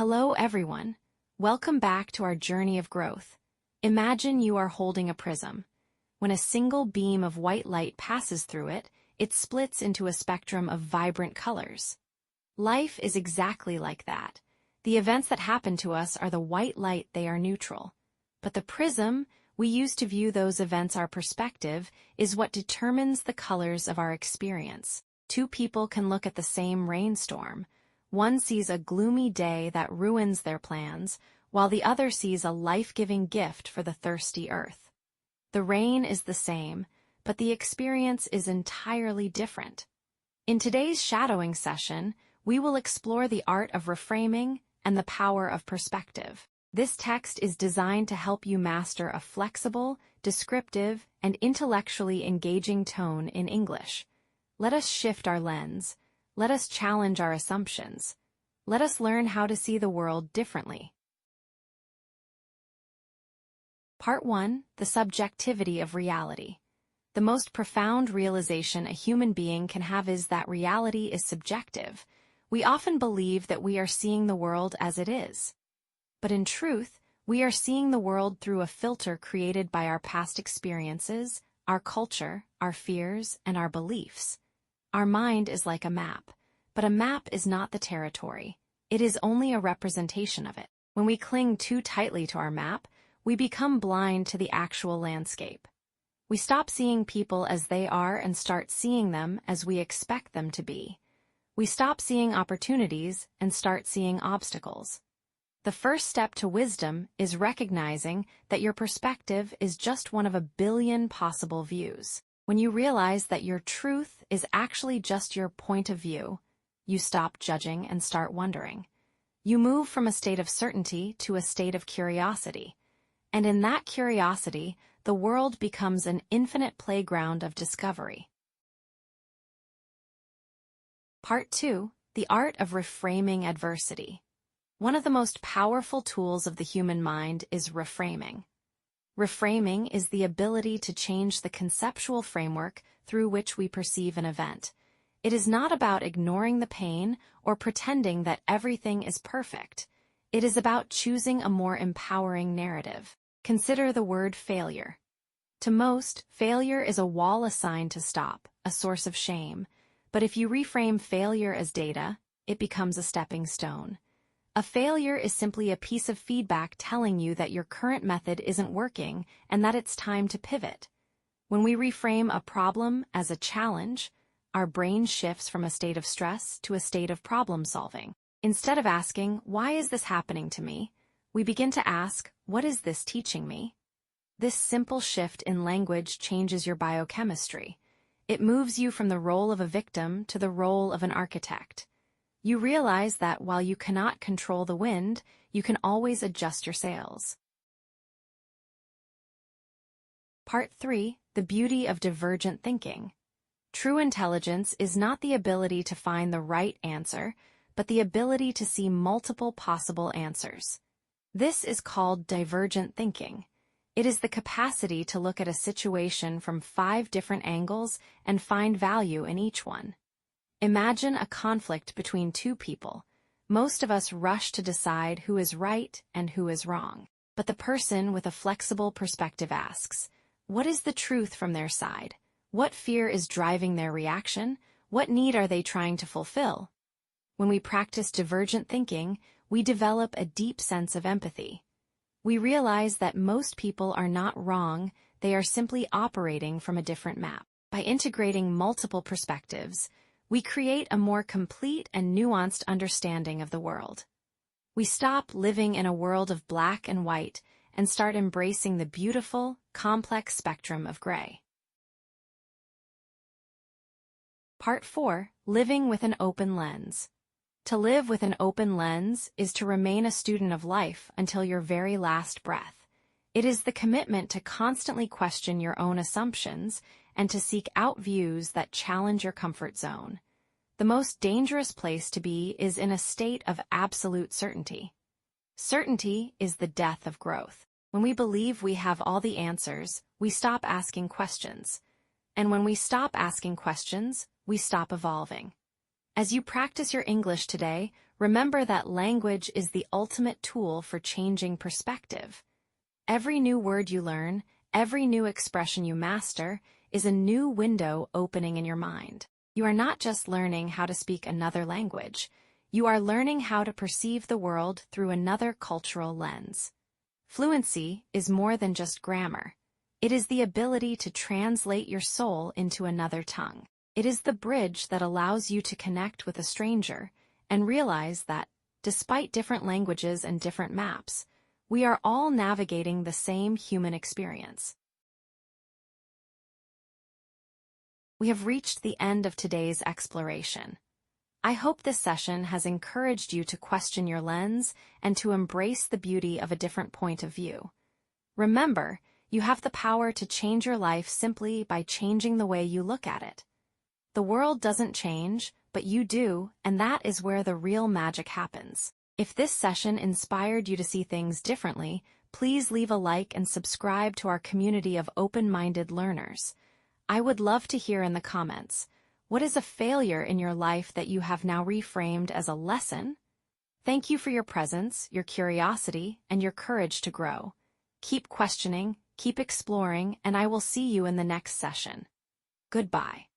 Hello everyone. Welcome back to our journey of growth. Imagine you are holding a prism. When a single beam of white light passes through it, it splits into a spectrum of vibrant colors. Life is exactly like that. The events that happen to us are the white light, they are neutral. But the prism we use to view those events, our perspective, is what determines the colors of our experience. Two people can look at the same rainstorm. One sees a gloomy day that ruins their plans, while the other sees a life-giving gift for the thirsty earth. The rain is the same, but the experience is entirely different. In today's shadowing session, we will explore the art of reframing and the power of perspective. This text is designed to help you master a flexible, descriptive, and intellectually engaging tone in English. Let us shift our lens. Let us challenge our assumptions. Let us learn how to see the world differently. Part 1. The subjectivity of reality. The most profound realization a human being can have is that reality is subjective. We often believe that we are seeing the world as it is. But in truth, we are seeing the world through a filter created by our past experiences, our culture, our fears, and our beliefs. Our mind is like a map, but a map is not the territory. It is only a representation of it. When we cling too tightly to our map, we become blind to the actual landscape. We stop seeing people as they are and start seeing them as we expect them to be. We stop seeing opportunities and start seeing obstacles. The first step to wisdom is recognizing that your perspective is just one of a billion possible views. When you realize that your truth is actually just your point of view, you stop judging and start wondering. You move from a state of certainty to a state of curiosity. And in that curiosity, the world becomes an infinite playground of discovery. Part 2. The art of reframing adversity. One of the most powerful tools of the human mind is reframing. Reframing is the ability to change the conceptual framework through which we perceive an event. It is not about ignoring the pain or pretending that everything is perfect. It is about choosing a more empowering narrative. Consider the word failure. To most, failure is a wall assigned to stop, a source of shame. But if you reframe failure as data, it becomes a stepping stone. A failure is simply a piece of feedback telling you that your current method isn't working and that it's time to pivot. When we reframe a problem as a challenge, our brain shifts from a state of stress to a state of problem solving. Instead of asking, "Why is this happening to me?" we begin to ask, "What is this teaching me?" This simple shift in language changes your biochemistry. It moves you from the role of a victim to the role of an architect. You realize that while you cannot control the wind, you can always adjust your sails. Part 3. The beauty of divergent thinking. True intelligence is not the ability to find the right answer, but the ability to see multiple possible answers. This is called divergent thinking. It is the capacity to look at a situation from 5 different angles and find value in each one. Imagine a conflict between two people. Most of us rush to decide who is right and who is wrong. But the person with a flexible perspective asks, what is the truth from their side? What fear is driving their reaction? What need are they trying to fulfill? When we practice divergent thinking, we develop a deep sense of empathy. We realize that most people are not wrong, they are simply operating from a different map. By integrating multiple perspectives, we create a more complete and nuanced understanding of the world. We stop living in a world of black and white and start embracing the beautiful, complex spectrum of gray. Part 4. Living with an open lens. To live with an open lens is to remain a student of life until your very last breath. It is the commitment to constantly question your own assumptions and to seek out views that challenge your comfort zone. The most dangerous place to be is in a state of absolute certainty. Certainty is the death of growth. When we believe we have all the answers, we stop asking questions. And when we stop asking questions, we stop evolving. As you practice your English today, Remember that language is the ultimate tool for changing perspective. Every new word you learn, every new expression you master, is a new window opening in your mind. You are not just learning how to speak another language. You are learning how to perceive the world through another cultural lens. Fluency is more than just grammar. It is the ability to translate your soul into another tongue. It is the bridge that allows you to connect with a stranger and realize that, despite different languages and different maps, we are all navigating the same human experience. We have reached the end of today's exploration. I hope this session has encouraged you to question your lens and to embrace the beauty of a different point of view. Remember, you have the power to change your life simply by changing the way you look at it. The world doesn't change, but you do, and that is where the real magic happens. If this session inspired you to see things differently, please leave a like and subscribe to our community of open-minded learners. I would love to hear in the comments, what is a failure in your life that you have now reframed as a lesson? Thank you for your presence, your curiosity, and your courage to grow. Keep questioning, keep exploring, and I will see you in the next session. Goodbye.